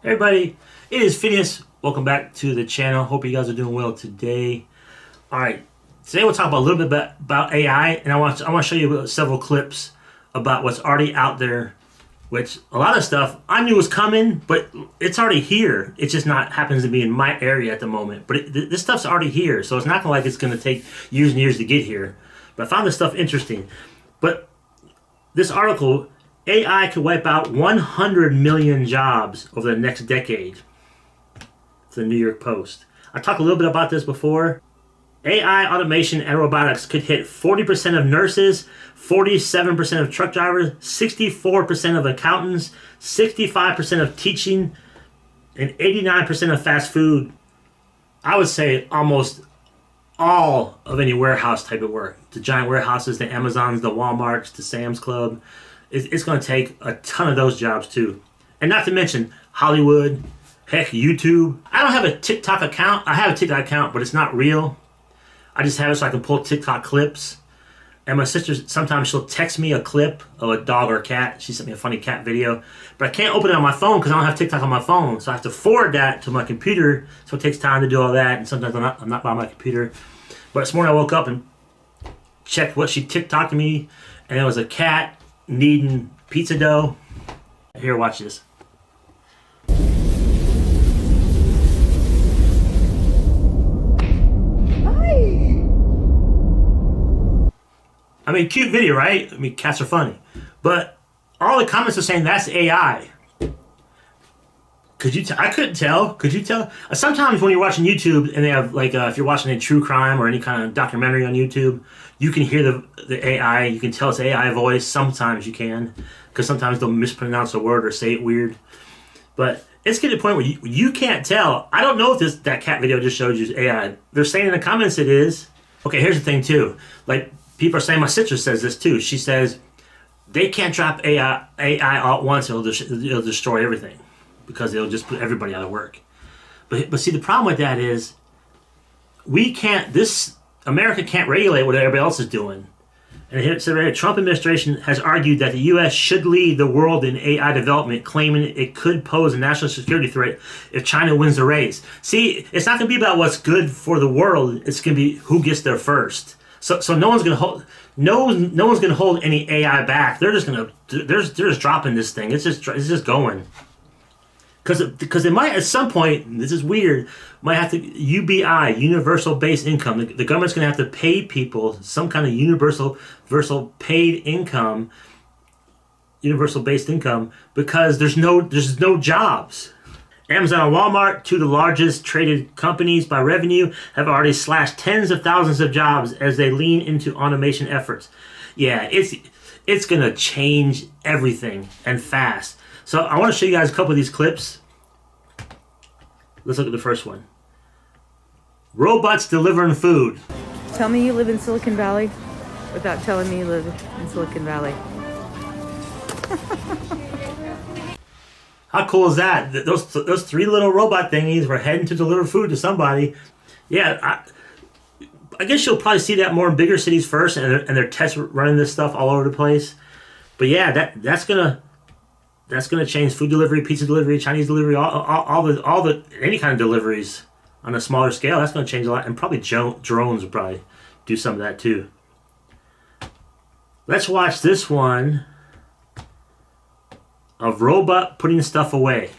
Hey everybody, it is Finneas. Welcome back to the channel. Hope you guys are doing well today. Alright, today we'll talk about a little bit about AI, and I want to show you several clips about what's already out there, which a lot of stuff I knew was coming, but it's already here. It just not happens to be in my area at the moment. But this stuff's already here, so it's not like it's going to take years and years to get here. But I found this stuff interesting. But this article, AI could wipe out 100 million jobs over the next decade. It's the New York Post. I talked a little bit about this before. AI, automation, and robotics could hit 40% of nurses, 47% of truck drivers, 64% of accountants, 65% of teaching, and 89% of fast food. I would say almost all of any warehouse type of work. The giant warehouses, the Amazons, the Walmarts, the Sam's Club. It's going to take a ton of those jobs too. And not to mention Hollywood, heck, YouTube. I don't have a TikTok account. I have a TikTok account, but it's not real. I just have it so I can pull TikTok clips. And my sister, sometimes she'll text me a clip of a dog or a cat. She sent me a funny cat video. But I can't open it on my phone because I don't have TikTok on my phone. So I have to forward that to my computer. So it takes time to do all that. And sometimes I'm not by my computer. But this morning I woke up and checked what she TikToked me. And it was a cat kneading pizza dough. Here, watch this. I mean, cute video, right? I mean, cats are funny. But all the comments are saying that's AI. Could you I couldn't tell. Could you tell? Sometimes when you're watching YouTube and they have, like, if you're watching a true crime or any kind of documentary on YouTube, you can hear the AI. You can tell it's AI voice. Sometimes you can. Because sometimes they'll mispronounce a word or say it weird. But it's getting to the point where you can't tell. I don't know if that cat video just showed you is AI. They're saying in the comments it is. Okay, here's the thing, too. Like, people are saying, my sister says this, too. She says, they can't drop AI all at once. It'll destroy everything. Because it'll just put everybody out of work. But see, the problem with that is America can't regulate what everybody else is doing. And here, so the Trump administration has argued that the U.S. should lead the world in AI development, claiming it could pose a national security threat if China wins the race. See, it's not going to be about what's good for the world. It's going to be who gets there first. So no one's going to hold one's going to hold any AI back. They're just dropping this thing. It's just going. Because it might, at some point, this is weird, might have to, UBI, universal basic income. The government's going to have to pay people some kind of universal paid income, universal based income, because there's no jobs. Amazon and Walmart, two of the largest traded companies by revenue, have already slashed tens of thousands of jobs as they lean into automation efforts. Yeah, it's going to change everything, and fast. So I want to show you guys a couple of these clips. Let's look at the first one. Robots delivering food. Tell me you live in Silicon Valley without telling me you live in Silicon Valley. How cool is that? Those three little robot thingies were heading to deliver food to somebody. Yeah, I guess you'll probably see that more in bigger cities first, and they're test running this stuff all over the place. But yeah, that's gonna change food delivery, pizza delivery, Chinese delivery, all the any kind of deliveries on a smaller scale. That's gonna change a lot, and probably drones will probably do some of that too. Let's watch this one of robot putting stuff away.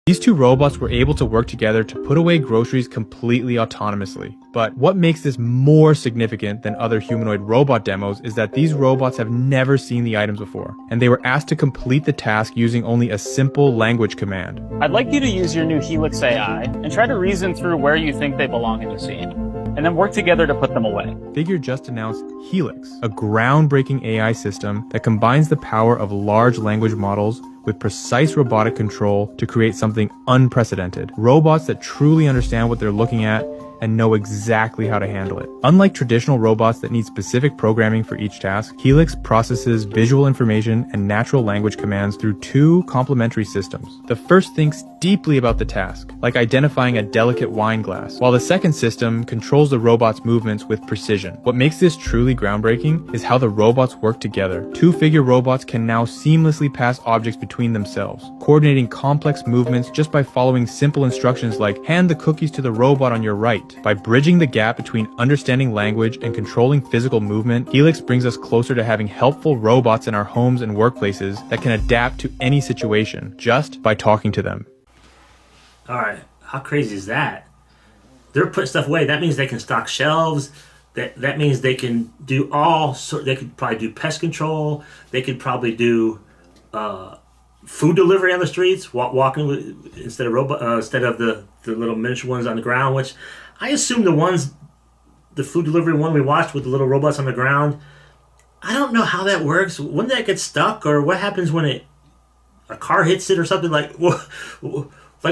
These two robots were able to work together to put away groceries completely autonomously. But what makes this more significant than other humanoid robot demos is that these robots have never seen the items before, and they were asked to complete the task using only a simple language command. I'd like you to use your new Helix AI and try to reason through where you think they belong in the scene, and then work together to put them away. Figure just announced Helix, a groundbreaking AI system that combines the power of large language models with precise robotic control to create something unprecedented. Robots that truly understand what they're looking at and know exactly how to handle it. Unlike traditional robots that need specific programming for each task, Helix processes visual information and natural language commands through two complementary systems. The first thinks deeply about the task, like identifying a delicate wine glass, while the second system controls the robot's movements with precision. What makes this truly groundbreaking is how the robots work together. Two-figure robots can now seamlessly pass objects between themselves, coordinating complex movements just by following simple instructions like hand the cookies to the robot on your right. By bridging the gap between understanding language and controlling physical movement, Helix brings us closer to having helpful robots in our homes and workplaces that can adapt to any situation just by talking to them. All right, how crazy is that? They're putting stuff away. That means they can stock shelves. That means they can do they could probably do pest control. They could probably do food delivery on the streets, walking instead of the little miniature ones on the ground. Which I assume the food delivery one we watched with the little robots on the ground. I don't know how that works. Wouldn't that get stuck, or what happens when a car hits it or something? Like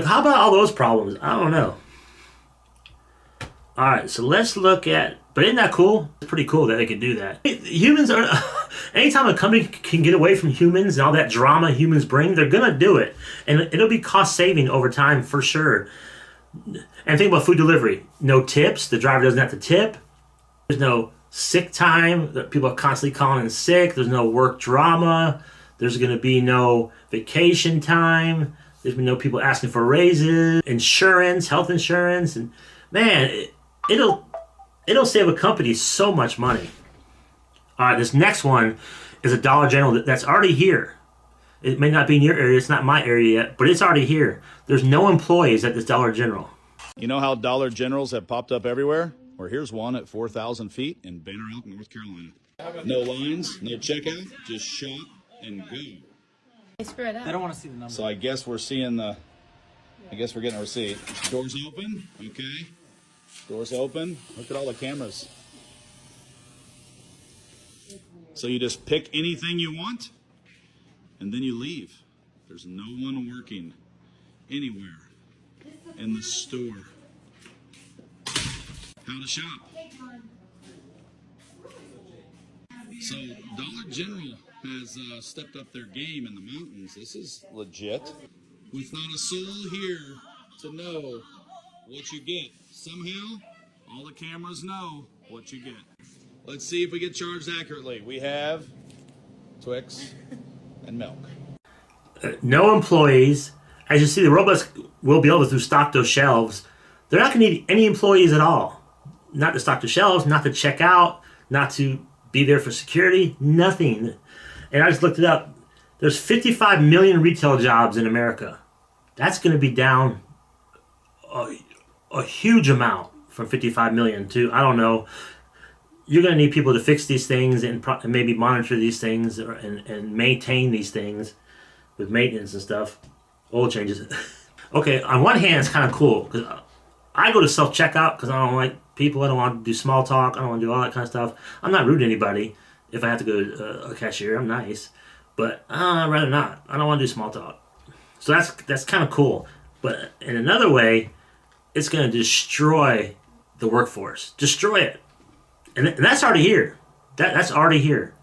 how about all those problems? I don't know. All right, so let's look at. But isn't that cool? It's pretty cool that they can do that. Humans are. Anytime a company can get away from humans and all that drama humans bring, they're gonna do it, and it'll be cost saving over time for sure. And think about food delivery. No tips. The driver doesn't have to tip. There's no sick time. People are constantly calling in sick. There's no work drama. There's gonna be no vacation time. There's been no people asking for raises, insurance, health insurance, and man, it'll save a company so much money. All right, this next one is a Dollar General that's already here. It may not be in your area, it's not my area yet, but it's already here. There's no employees at this Dollar General. You know how Dollar Generals have popped up everywhere? Well, here's one at 4,000 feet in Banner Elk, North Carolina. No lines, no checkout, just shop and go. Screw it up. They don't want to see the number. So I guess we're getting a receipt. Doors open, okay. Doors open. Look at all the cameras. So you just pick anything you want, and then you leave. There's no one working anywhere in the store. How to shop. So Dollar General has stepped up their game in the mountains. This is legit. With not a soul here to know what you get. Somehow, all the cameras know what you get. Let's see if we get charged accurately. We have Twix and milk. No employees. As you see, the robots will be able to stock those shelves. They're not going to need any employees at all. Not to stock the shelves, not to check out, not to be there for security, nothing. And I just looked it up. There's 55 million retail jobs in America. That's going to be down a huge amount from 55 million to, I don't know. You're going to need people to fix these things and maybe monitor these things and maintain these things with maintenance and stuff. Oil changes. Okay, on one hand, it's kind of cool because I go to self-checkout because I don't like people. I don't want to do small talk. I don't want to do all that kind of stuff. I'm not rude to anybody. If I have to go to a cashier, I'm nice. But I'd rather not. I don't want to do small talk. So that's kind of cool. But in another way, it's going to destroy the workforce. Destroy it. And that's already here. That's already here.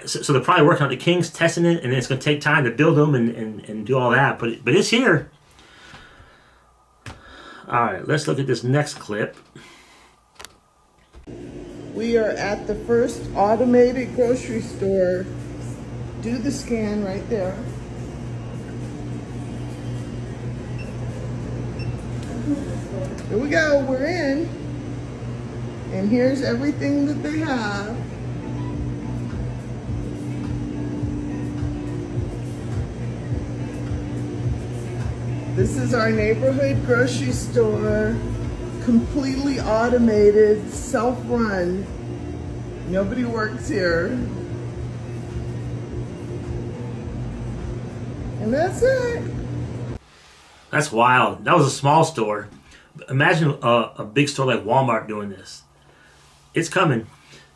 So they're probably working on the kinks, testing it, and it's going to take time to build them and do all that. But it's here. All right, let's look at this next clip. We are at the first automated grocery store. Do the scan right there. Here we go, we're in. And here's everything that they have. This is our neighborhood grocery store, completely automated, self-run. Nobody works here. And that's it. That's wild. That was a small store. Imagine a big store like Walmart doing this. It's coming.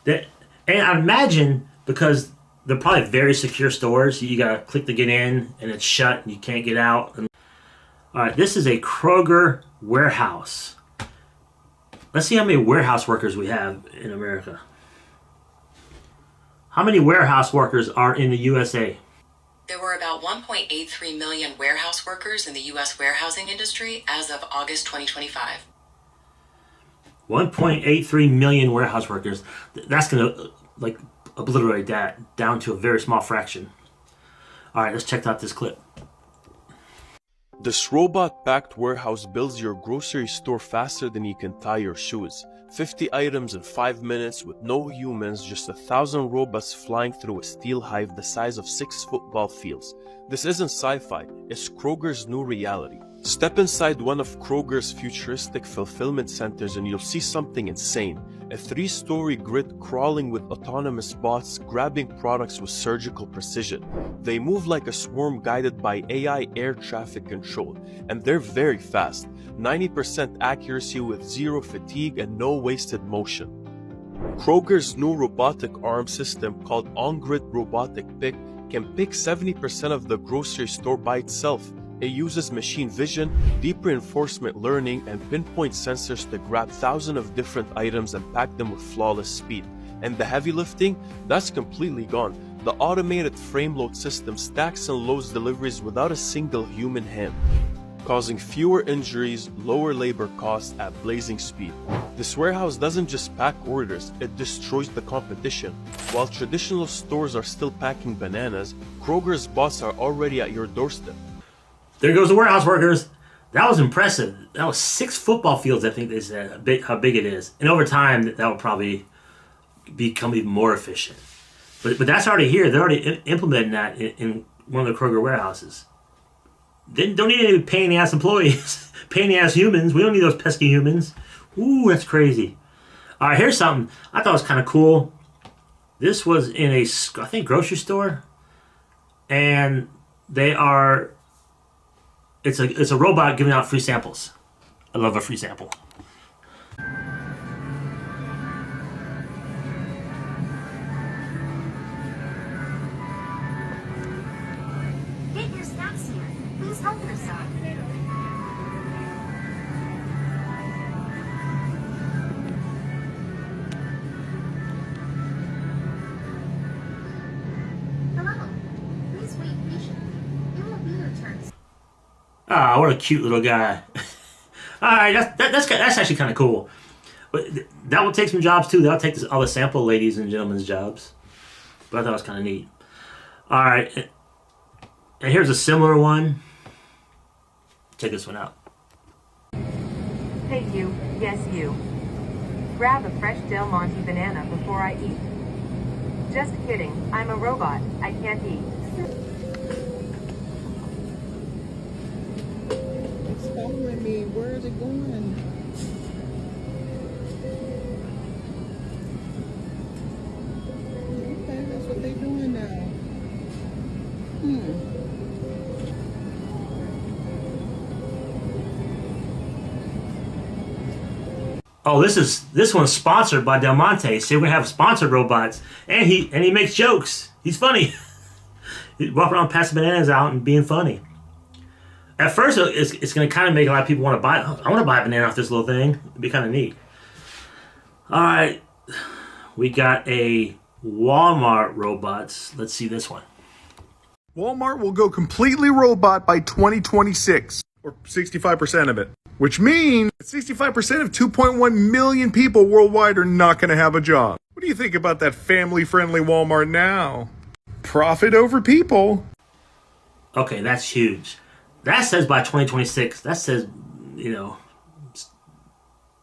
And I imagine because they're probably very secure stores, you gotta click to get in and it's shut and you can't get out. All right, this is a Kroger warehouse. Let's see how many warehouse workers we have in America. How many warehouse workers are in the USA? There were about 1.83 million warehouse workers in the U.S. warehousing industry as of August 2025. 1.83 million warehouse workers. That's going to like obliterate that down to a very small fraction. All right, let's check out this clip. This robot-backed warehouse builds your grocery store faster than you can tie your shoes. 50 items in 5 minutes with no humans, just 1,000 robots flying through a steel hive the size of 6 football fields. This isn't sci-fi, it's Kroger's new reality. Step inside one of Kroger's futuristic fulfillment centers and you'll see something insane. A 3-story grid crawling with autonomous bots grabbing products with surgical precision. They move like a swarm guided by AI air traffic control, and they're very fast. 90% accuracy with zero fatigue and no wasted motion. Kroger's new robotic arm system called On-Grid Robotic Pick can pick 70% of the grocery store by itself. It uses machine vision, deep reinforcement learning, and pinpoint sensors to grab thousands of different items and pack them with flawless speed. And the heavy lifting? That's completely gone. The automated frame load system stacks and loads deliveries without a single human hand, causing fewer injuries, lower labor costs at blazing speed. This warehouse doesn't just pack orders, it destroys the competition. While traditional stores are still packing bananas, Kroger's bots are already at your doorstep. There goes the warehouse workers. That was impressive. That was 6 football fields, I think they said, how big it is. And over time, that will probably become even more efficient. But that's already here. They're already implementing that in one of the Kroger warehouses. They don't need any pain-in-the-ass employees. Pain-in-the-ass humans. We don't need those pesky humans. Ooh, that's crazy. All right, here's something I thought was kind of cool. This was in a, I think, grocery store. And they are... It's a robot giving out free samples. I love a free sample. Get your snacks here. Please help yourself. Hello. Please wait patiently. It will be your turn. Ah, what a cute little guy. All right, that's actually kind of cool. But that will take some jobs too. That'll take all the sample ladies and gentlemen's jobs. But I thought it was kind of neat. All right, and here's a similar one. Check this one out. Hey you, yes you. Grab a fresh Del Monte banana before I eat. Just kidding, I'm a robot. I can't eat. It's following me. Where is it going? Okay, that's what they're doing now. Oh, this one's sponsored by Del Monte. See, we have sponsored robots, and he makes jokes. He's funny. He's walking around passing bananas out and being funny. At first, it's going to kind of make a lot of people want to buy. I want to buy a banana off this little thing. It'd be kind of neat. All right, we got a Walmart robots. Let's see this one. Walmart will go completely robot by 2026, or 65% of it, which means 65% of 2.1 million people worldwide are not going to have a job. What do you think about that family-friendly Walmart now? Profit over people. Okay, that's huge. That says by 2026. That says,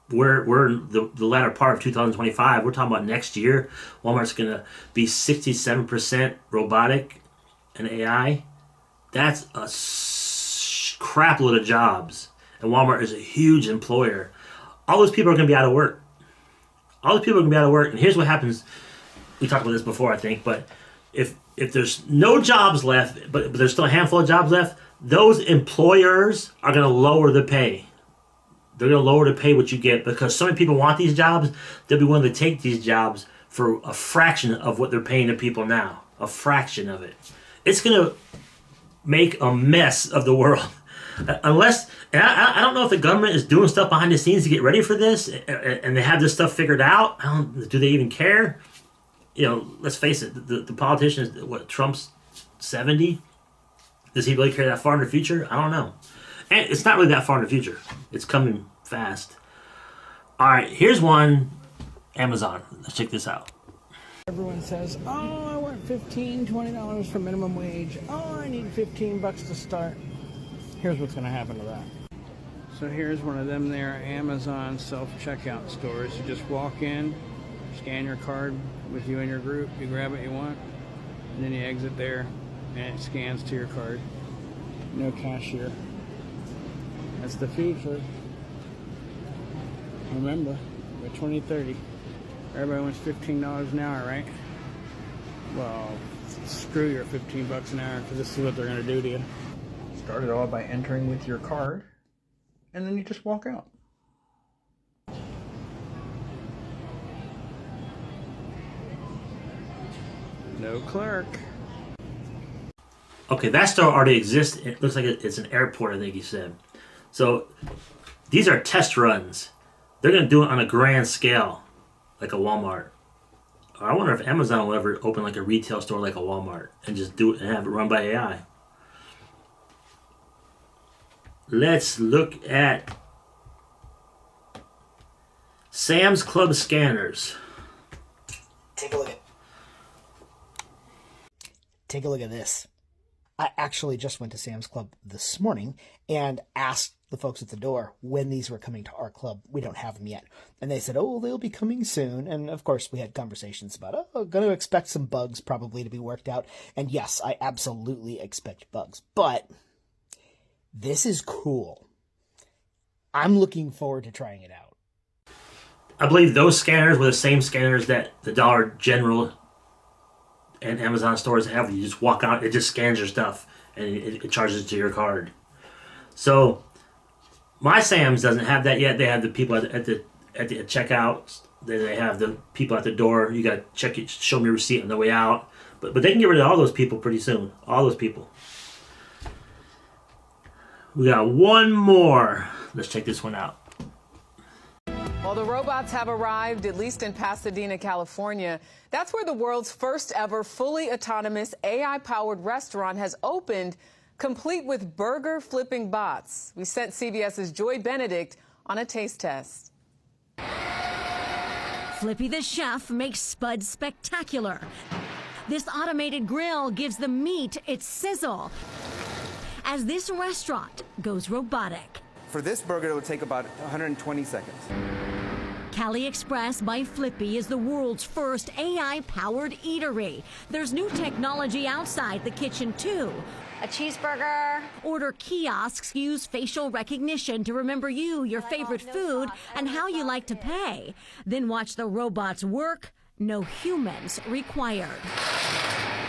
we're in the latter part of 2025. We're talking about next year. Walmart's going to be 67% robotic and AI. That's a crap load of jobs. And Walmart is a huge employer. All those people are going to be out of work. And here's what happens. We talked about this before, I think. But if there's no jobs left, but there's still a handful of jobs left, those employers are going to lower the pay. They're going to lower the pay what you get because so many people want these jobs, they'll be willing to take these jobs for a fraction of what they're paying the people now. A fraction of it. It's going to make a mess of the world. Unless, and I don't know if the government is doing stuff behind the scenes to get ready for this, and they have this stuff figured out. Do they even care? You know, let's face it, the politicians, what, Trump's 70? Does he really care that far in the future? I don't know. And it's not really that far in the future. It's coming fast. All right, here's one. Amazon. Let's check this out. Everyone says, oh, I want $15, $20 for minimum wage. Oh, I need $15 to start. Here's what's going to happen to that. So here's one of them there Amazon self-checkout stores. You just walk in, scan your card with you and your group, you grab what you want, and then you exit there, and it scans to your card. No cashier. That's the future. Remember, by 2030, everybody wants $15 an hour, right? Well, screw your $15 an hour, because this is what they're going to do to you. Start it all by entering with your card, and then you just walk out. No clerk. Okay, that store already exists. It looks like it's an airport, I think he said. So these are test runs. They're going to do it on a grand scale, like a Walmart. I wonder if Amazon will ever open like a retail store like a Walmart and just do it and have it run by AI. Let's look at Sam's Club scanners. Take a look at this. I actually just went to Sam's Club this morning and asked the folks at the door when these were coming to our club. We don't have them yet. And they said, oh, they'll be coming soon. And of course, we had conversations about, going to expect some bugs probably to be worked out. And yes, I absolutely expect bugs. But this is cool. I'm looking forward to trying it out. I believe those scanners were the same scanners that the Dollar General and Amazon stores have. You just walk out, it just scans your stuff, and it charges it to your card. So my Sam's doesn't have that yet. They have the people at the checkout. Then they have the people at the door. You got to check it, show me your receipt on the way out. But they can get rid of all those people pretty soon. All those people. We got one more. Let's check this one out. Well, the robots have arrived, at least in Pasadena, California. That's where the world's first ever fully autonomous AI-powered restaurant has opened, complete with burger flipping bots. We sent CBS's Joy Benedict on a taste test. Flippy the chef makes Spud spectacular. This automated grill gives the meat its sizzle as this restaurant goes robotic. For this burger, it would take about 120 seconds. Cali Express by Flippy is the world's first AI-powered eatery. There's new technology outside the kitchen, too. A cheeseburger. Order kiosks use facial recognition to remember you, your favorite food, and how you like to pay. Then watch the robots work. No humans required.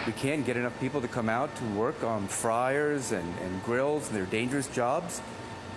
We can't get enough people to come out to work on fryers and grills, and they're dangerous jobs.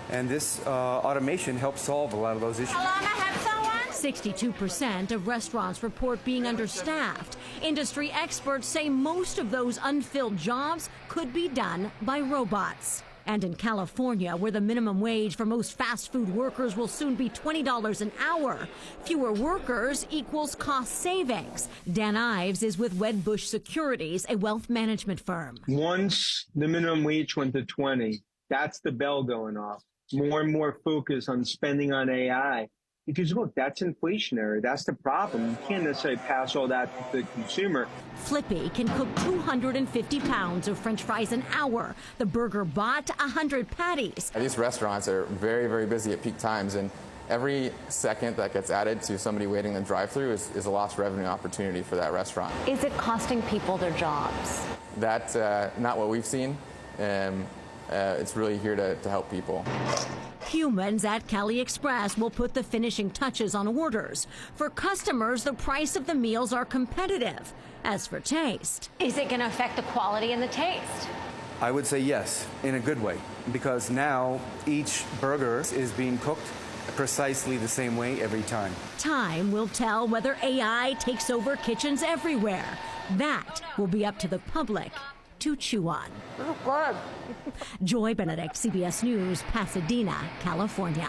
And this automation helps solve a lot of those issues. Hello, may I have someone? 62% of restaurants report being understaffed. Industry experts say most of those unfilled jobs could be done by robots. And in California, where the minimum wage for most fast food workers will soon be $20 an hour, fewer workers equals cost savings. Dan Ives is with Wedbush Securities, a wealth management firm. Once the minimum wage went to 20, that's the bell going off. More and more focus on spending on AI. Because look, that's inflationary. That's the problem. You can't necessarily pass all that to the consumer. Flippy can cook 250 pounds of French fries an hour. The burger bot, 100 patties. These restaurants are very, very busy at peak times, and every second that gets added to somebody waiting in the drive-thru is a lost revenue opportunity for that restaurant. Is it costing people their jobs? That's not what we've seen. It's really here to help people. Humans at Cali Express will put the finishing touches on orders. For customers, the price of the meals are competitive. As for taste, is it going to affect the quality and the taste? I would say yes, in a good way, because now each burger is being cooked precisely the same way every time. Time will tell whether AI takes over kitchens everywhere. That will be up to the public to chew on. Joy Benedict, CBS News, Pasadena, California.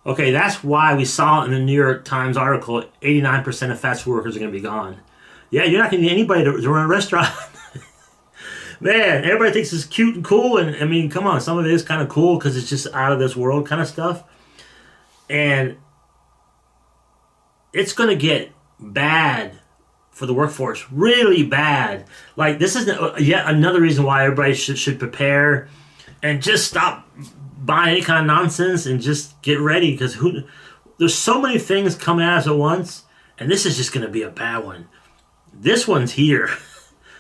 Okay, that's why we saw in the New York Times article 89% of fast food workers are going to be gone. Yeah, you're not going to get anybody to run a restaurant. Man, everybody thinks it's cute and cool, and I mean, come on, some of it is kind of cool because it's just out of this world kind of stuff. And it's going to get bad for the workforce, really bad. Like, this is yet another reason why everybody should prepare and just stop buying any kind of nonsense and just get ready, because there's so many things coming at us at once, and this is just going to be a bad one. This one's here.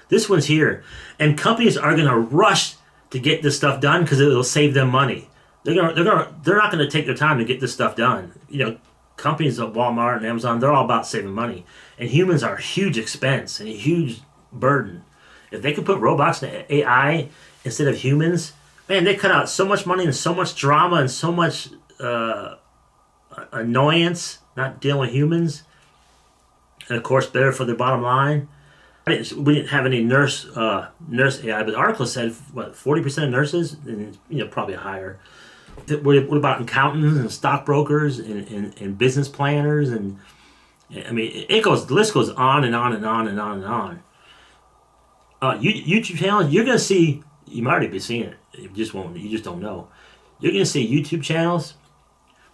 This one's here. And companies are going to rush to get this stuff done because it'll save them money. They're not going to take their time to get this stuff done. You know, companies like Walmart and Amazon, they're all about saving money. And humans are a huge expense and a huge burden. If they could put robots and AI instead of humans, man, they cut out so much money and so much drama and so much annoyance not dealing with humans. And of course, better for their bottom line. We didn't have any nurse AI, but the article said, what, 40% of nurses, and probably higher. What about accountants and stockbrokers and business planners? And I mean, the list goes on and on and on and on and on. YouTube channels, you're going to see, you might already be seeing it, you just don't know. You're going to see YouTube channels,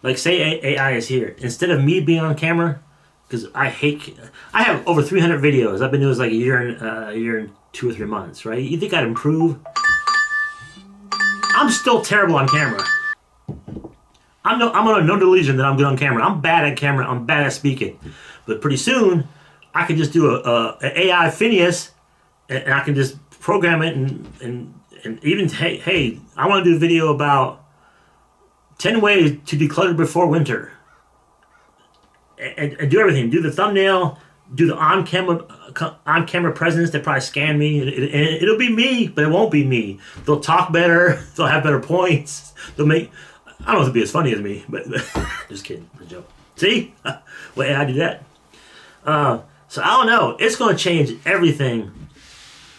like say AI is here. Instead of me being on camera, because I have over 300 videos. I've been doing this like a year and 2 or 3 months, right? You think I'd improve? I'm still terrible on camera. I'm under no delusion that I'm good on camera. I'm bad at camera. I'm bad at speaking. But pretty soon, I can just do a AI Finneas, and I can just program it and even hey, I want to do a video about 10 ways to declutter before winter. And do everything. Do the thumbnail. Do the on-camera presence. They probably scan me. It'll be me, but it won't be me. They'll talk better. They'll have better points. They'll make. I don't know if it'll be as funny as me, but just kidding. It's a joke. See? Well, I do that. So I don't know. It's going to change everything.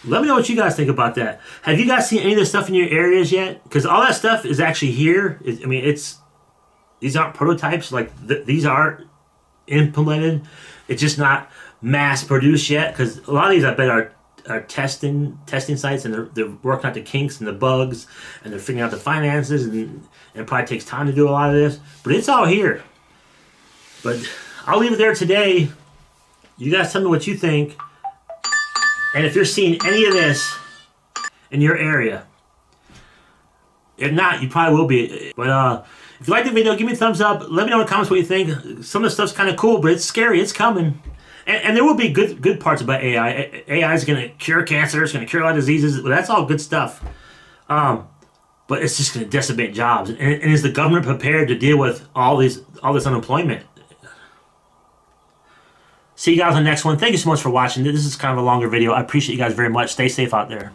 Let me know what you guys think about that. Have you guys seen any of this stuff in your areas yet? Because all that stuff is actually here. These aren't prototypes. Like these aren't implemented. It's just not mass produced yet, because a lot of these I bet are testing sites, and they're working out the kinks and the bugs, and they're figuring out the finances, and it probably takes time to do a lot of this, but it's all here. But I'll leave it there today. You guys tell me what you think, and if you're seeing any of this in your area. If not, you probably will be. But if you like the video, give me a thumbs up. Let me know in the comments what you think. Some of the stuff's kind of cool, but it's scary. It's coming. And there will be good parts about AI. AI is going to cure cancer. It's going to cure a lot of diseases. That's all good stuff. But it's just going to decimate jobs. And is the government prepared to deal with all this unemployment? See you guys on the next one. Thank you so much for watching. This is kind of a longer video. I appreciate you guys very much. Stay safe out there.